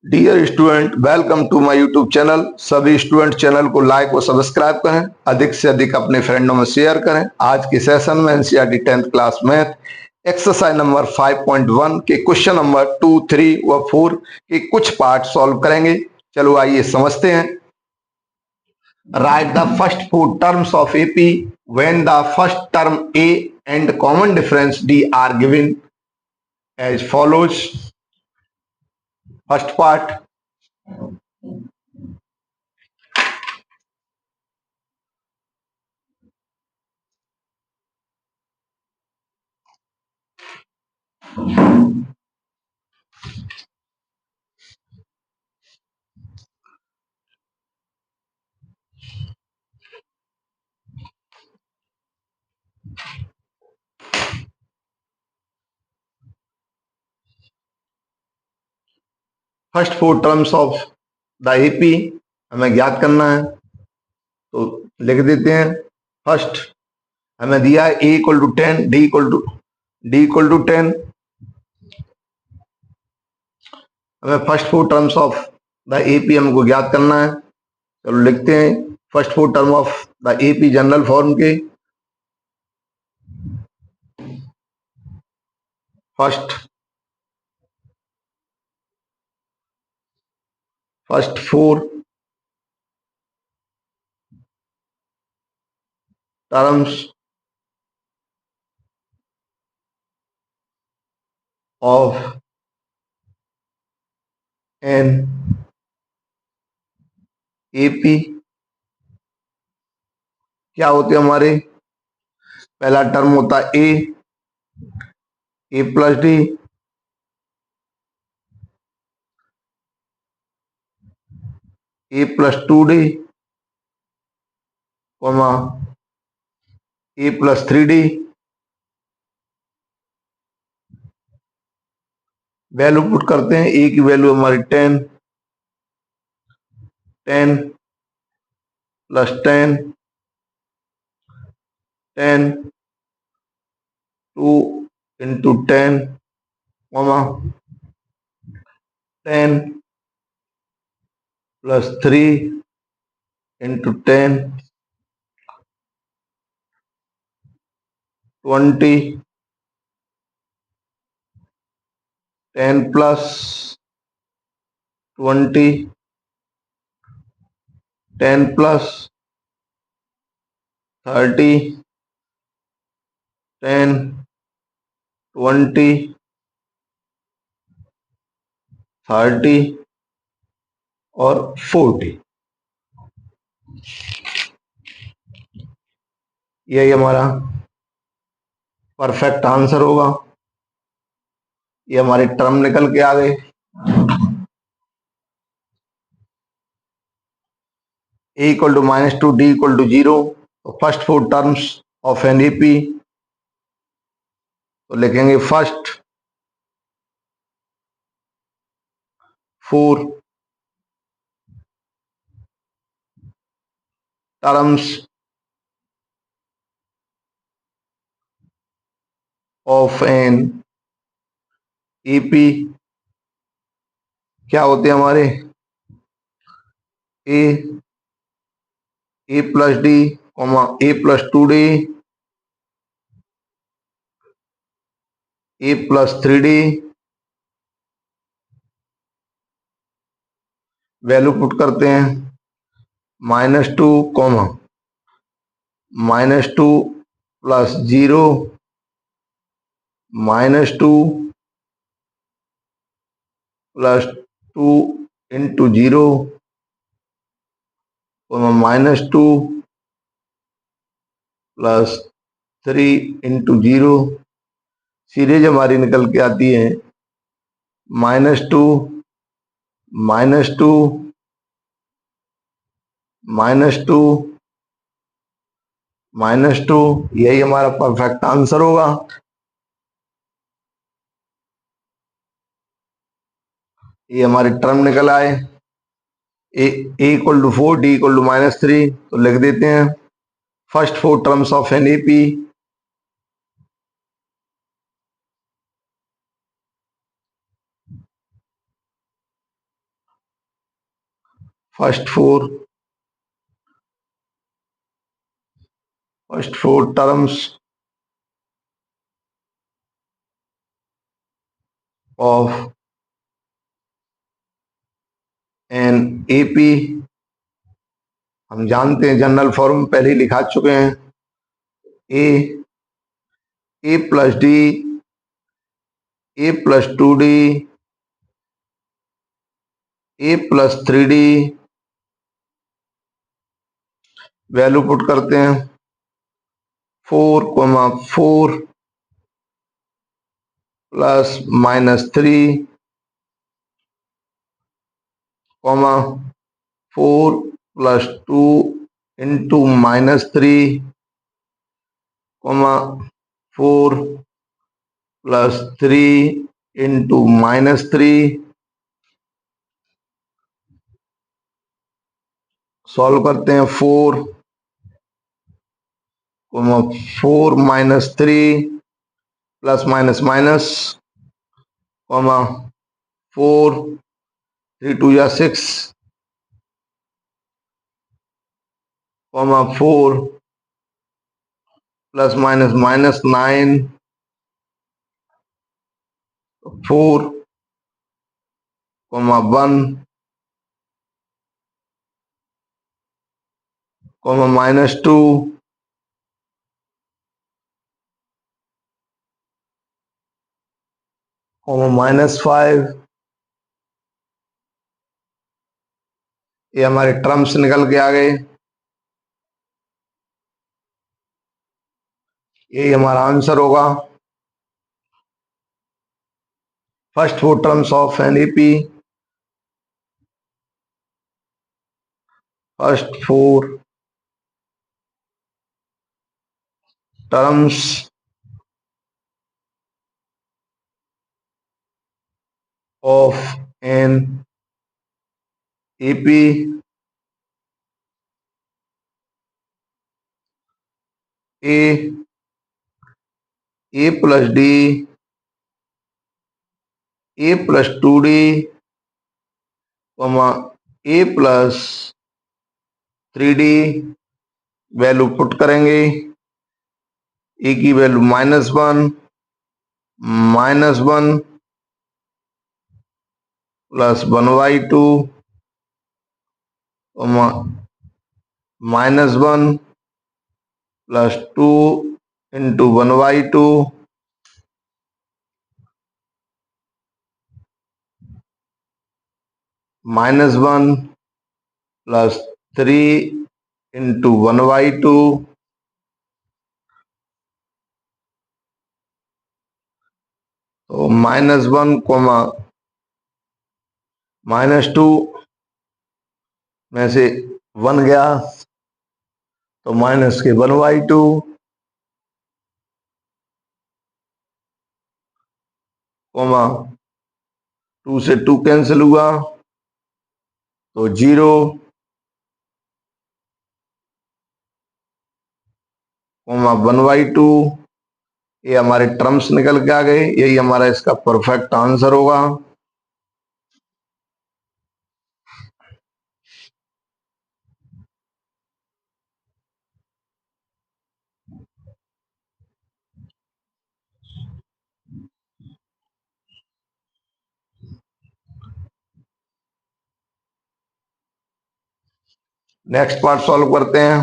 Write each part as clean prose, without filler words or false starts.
Dear student, welcome to my YouTube channel. सभी student channel को like और subscribe करें, अधिक से अधिक अपने फ्रेंडों में शेयर करें। आज के सेशन में NCERT 10th class math exercise number 5.1 के क्वेश्चन नंबर 2, 3 व 4 के कुछ पार्ट सॉल्व करेंगे। चलो आइए समझते हैं। Write the first four terms of AP when the first term a and common difference d are given as follows. First part, first four terms of the AP हमें ज्ञात करना है, तो लिख देते हैं। फर्स्ट हमें दिया है A equal to 10, D equal to 10। हमें first four terms of the AP हमको ज्ञात करना है। चलो लिखते हैं first four term of the AP general form के। First four terms of an AP क्या होते हैं हमारे? पहला टर्म होता है A plus D, A plus 2D, A plus 3D। Value put करते हैं। ए की वैल्यू हमारी 10 plus 10 2 into 10 10 plus 3 into 10 20 10 plus 20 10 plus 30 10 20 30 और 40। यही हमारा परफेक्ट आंसर होगा। ये हमारी टर्म निकल के आ गए। A equal to -2, D equal to 0। तो first four terms of an AP, तो लिखेंगे first four terms of an AP क्या होते हैं हमारे? A plus D, A plus 2D, A plus 3D। Value put करते हैं -2, -2 plus 0, -2 plus 2 into 0, -2 plus 3 into 0। Series हमारी निकल के आती है -2 -2 -2 -2। यही हमारा परफेक्ट आंसर होगा। ये हमारी टर्म निकल आए। A equal to 4, D equal to -3। तो लिख देते हैं first four terms of an AP. First four terms of an AP. हम जानते हैं, जनरल फॉर्म पहले ही लिखा चुके हैं। ए plus D, A plus 2D, A plus 3D। Value put करते हैं 4,4 plus -3, 4 plus 2 into -3, 4 plus 3 into -3। Solve करते हैं 4 -3 प्लस माइनस माइनस, 4 3 2 या 6, 4 प्लस माइनस माइनस 9, 4, 1, -2, -5। ये हमारे टर्म्स निकल के आ गए। यही हमारा आंसर होगा। First 4 terms of an AP, first 4 terms of an AP A plus D, A plus 2D, A plus 3D। Value put करेंगे। ए की value -1, -1 plus 1/2, -1 plus 2 into 1/2, -1 plus 3 into 1/2, तो -1, -2 में से 1 गया तो माइनस के 1/2, 2 से 2 कैंसिल हुआ तो 0, 1/2। ये हमारे टर्म्स निकल के आ गए। यही हमारा इसका परफेक्ट आंसर होगा। नेक्स्ट पार्ट सॉल्व करते हैं।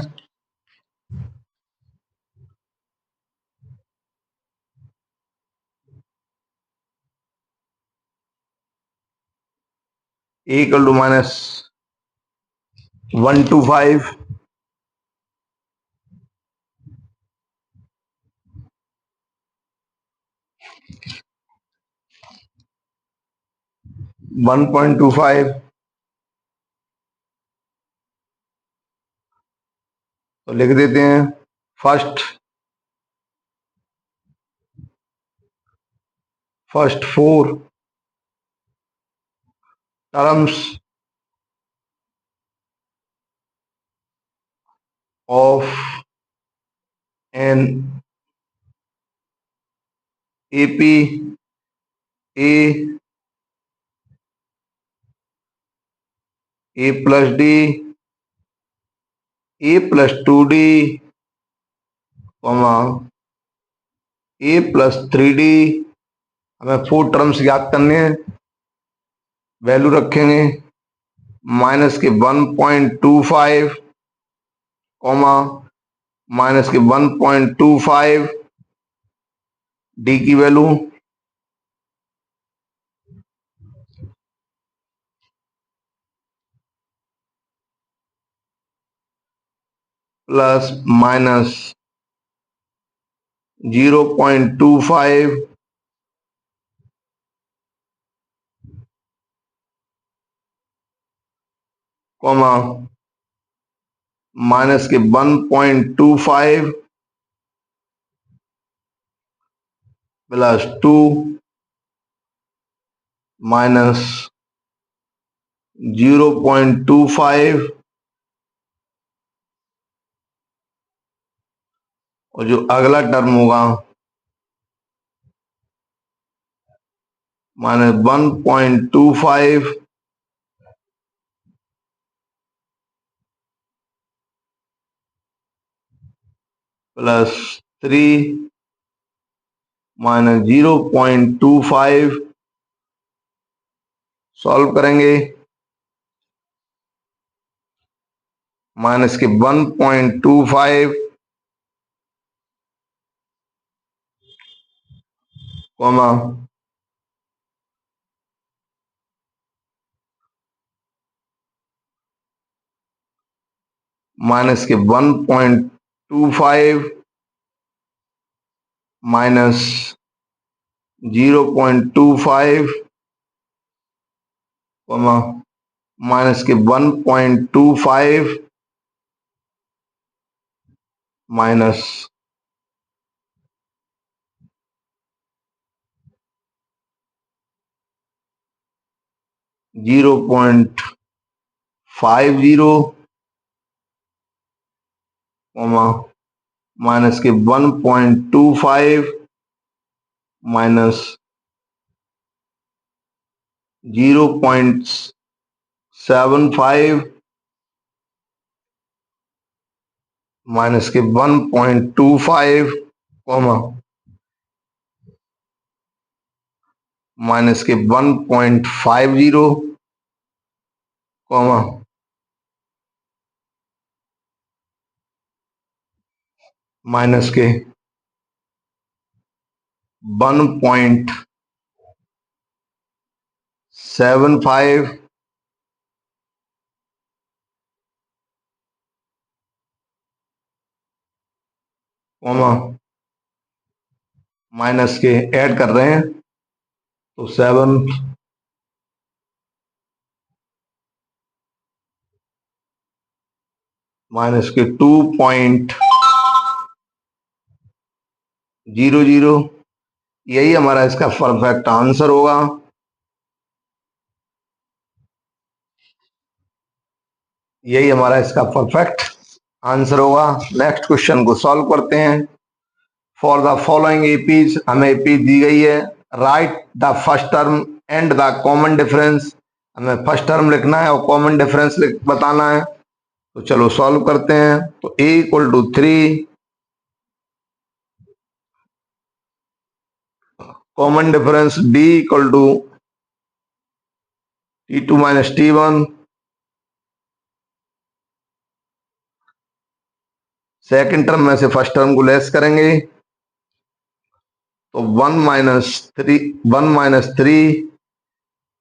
Equal to -125, 1.25। तो लिख देते हैं first 4 terms of an AP a a plus D, A plus 2d, comma a plus 3d। हमें 4 टर्म्स याद करने हैं। वैल्यू रखेंगे माइनस के 1.25, कॉमा माइनस के 1.25 डी की value, plus minus 0.25, comma minus के 1.25 प्लस 2 माइनस 0.25, और जो अगला टर्म होगा माइनस 1.25 प्लस 3 माइनस 0.25। सॉल्व करेंगे माइनस के 1.25, कॉमा माइनस के 1.25 माइनस 0.25, कॉमा माइनस के 1.25 माइनस 0.50, कॉमा माइनस के 1.25 माइनस 0.75 माइनस के 1.25, कॉमा माइनस के 1.50, कॉमा माइनस के 1.75, कॉमा माइनस के ऐड कर रहे हैं तो 7 माइनस के 2.00। यही हमारा इसका परफेक्ट आंसर होगा। यही हमारा इसका परफेक्ट आंसर होगा। नेक्स्ट क्वेश्चन को सॉल्व करते हैं। फॉर द फॉलोइंग एपीज, हमें एपीज दी गई है। Right the first term and the common difference. हमें फर्स्ट टर्म लिखना है और कॉमन डिफरेंस बताना है। तो चलो सॉल्व करते हैं। तो a equal to 3, common difference d equal to T2 minus T1। Second term में से फर्स्ट टर्म को लेस करेंगे तो 1 माइनस 3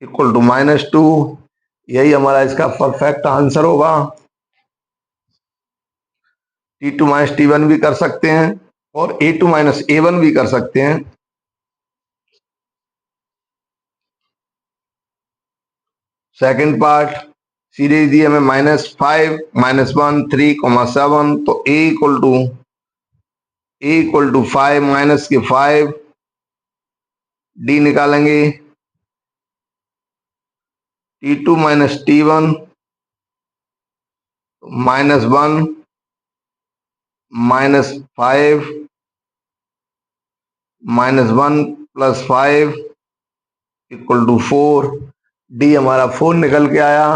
इक्वल टू -2। यही हमारा इसका परफेक्ट आंसर होगा। T2 माइनस T1 भी कर सकते हैं और A2 माइनस A1 भी कर सकते हैं। सेकेंड पार्ट सीरीज दी हमें -5 -1 3,7। तो a इक्वल टू 5 माइनस के 5, d निकालेंगे T2 minus T1 -1 -5 -1 + 5 equal to 4। d हमारा 4 निकल के आया।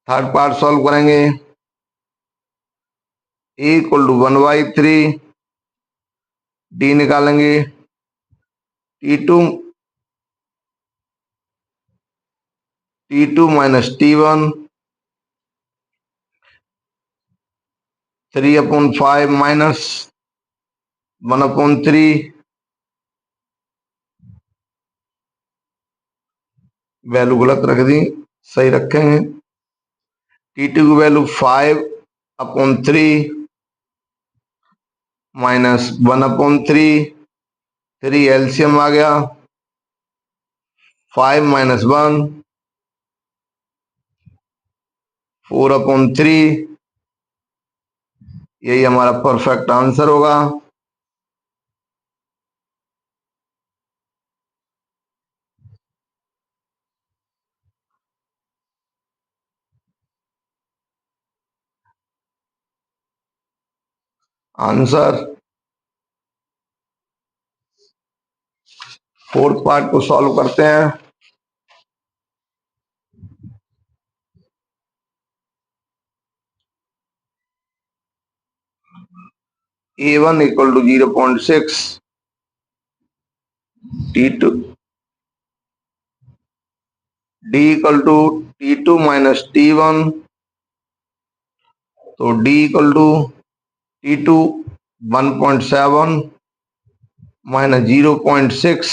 थर्ड पार्ट सॉल्व करेंगे। ए इक्वल टू 1/3, डी निकालेंगे T2 minus T1, 3/5 minus 1/3, value गलत रख दी, सही रखेंगे। T2 की वैल्यू 5/3 माइनस 1/3, 3 एलसीएम आ गया, 5 माइनस 1, 4/3, यही हमारा परफेक्ट आंसर होगा। आंसर फोर्थ पार्ट को सॉल्व करते हैं। A1 equal to 0.6, T2 D equal to T2 minus T1, तो D equal to T2 1.7 minus 0.6,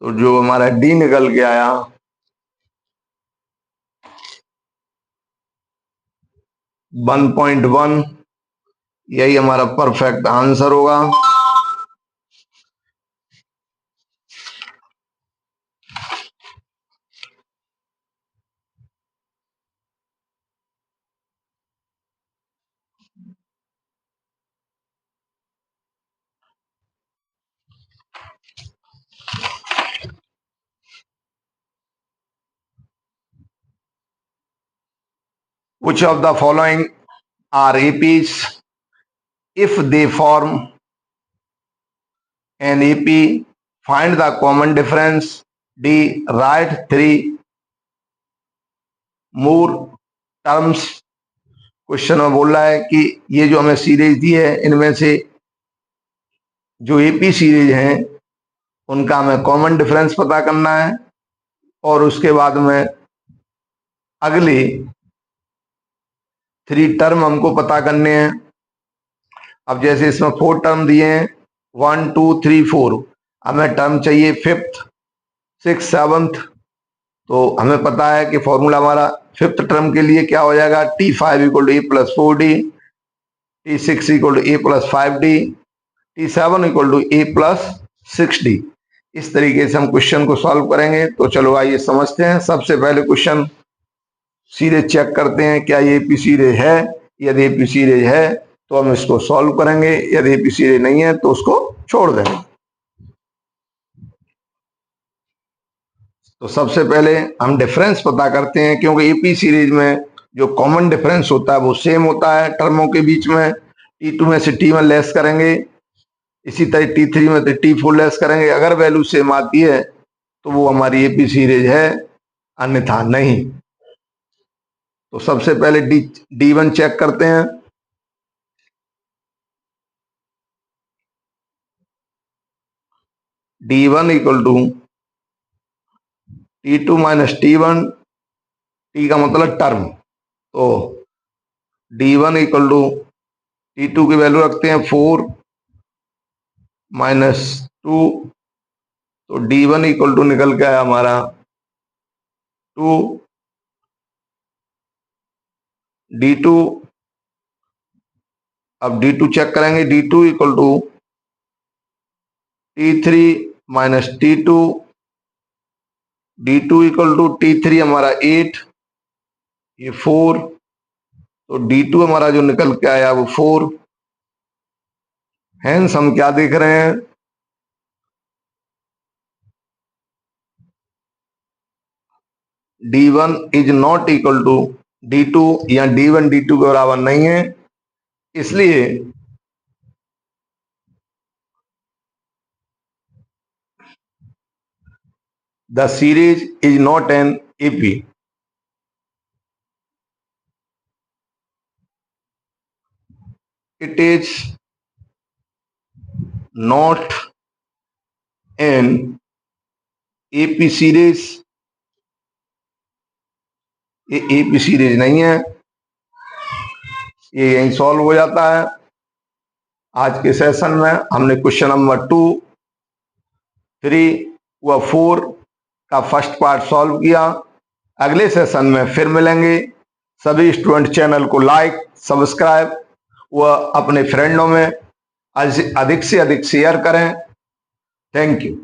तो जो हमारा D निकल के आया 1.1, यही हमारा परफेक्ट आंसर होगा। Which of the following are APs? If they form an AP, find the common difference. D. Write 3 more terms. Question में बोल रहा है कि ये जो हमें सीरीज दी है इनमें से जो एपी सीरीज हैं उनका हमें कॉमन डिफरेंस पता करना है और उसके बाद में अगले 3 टर्म हमको पता करने हैं। अब जैसे इसमें 4 टर्म दिए हैं, 1 2 3 4, हमें टर्म चाहिए 5th 6th 7th, तो हमें पता है कि फॉर्मूला हमारा 5th टर्म के लिए क्या हो जाएगा, T5 equal to a plus 4D, T6 equal to a plus 5D, T7 equal to a plus 6D। इस तरीके से हम क्वेश्चन को सॉल्व करेंगे। तो चलो आइए समझते हैं। सबसे पहले क्वेश्चन सीरीज चेक करते हैं, क्या ये एपी सीरीज है। यदि एपी सीरीज है तो हम इसको सॉल्व करेंगे, यदि एपी सीरीज नहीं है तो उसको छोड़ देंगे। तो सबसे पहले हम डिफरेंस पता करते हैं, क्योंकि एपी सीरीज में जो कॉमन डिफरेंस होता है वो सेम होता है टर्मों के बीच में। T2 में से T1 लेस करेंगे, इसी तरह T3 में से T4 लेस करेंगे। अगर वैल्यू सेम आती है तो वो हमारी एपी सीरीज है, अन्यथा नहीं। तो सबसे पहले D1 चेक करते हैं। D1 equal to T2 minus T1, T का मतलब टर्म, तो D1 इक्वल टू T2 की वैल्यू रखते हैं 4 माइनस 2, तो D1 इक्वल टू निकल के आया हमारा 2। D2, अब D2 चेक करेंगे। D2 equal to T3 minus T2, D2 equal to T3 हमारा 8, ये 4, तो D2 हमारा जो निकल के आया वो 4। हेंस हम क्या देख रहे हैं, D1 is not equal to D2, या D1 D2 के बराबर नहीं है, इसलिए the series is not an EP. It is not an EP series. ये ईपी सीरीज नहीं है। ये यहीं सॉल्व हो जाता है। आज के सेशन में हमने क्वेश्चन नंबर 2, 3 व 4 का फर्स्ट पार्ट सॉल्व किया। अगले सेशन में फिर मिलेंगे। सभी स्टूडेंट चैनल को लाइक, सब्सक्राइब व अपने फ्रेंडों में अधिक से अधिक शेयर करें। Thank you.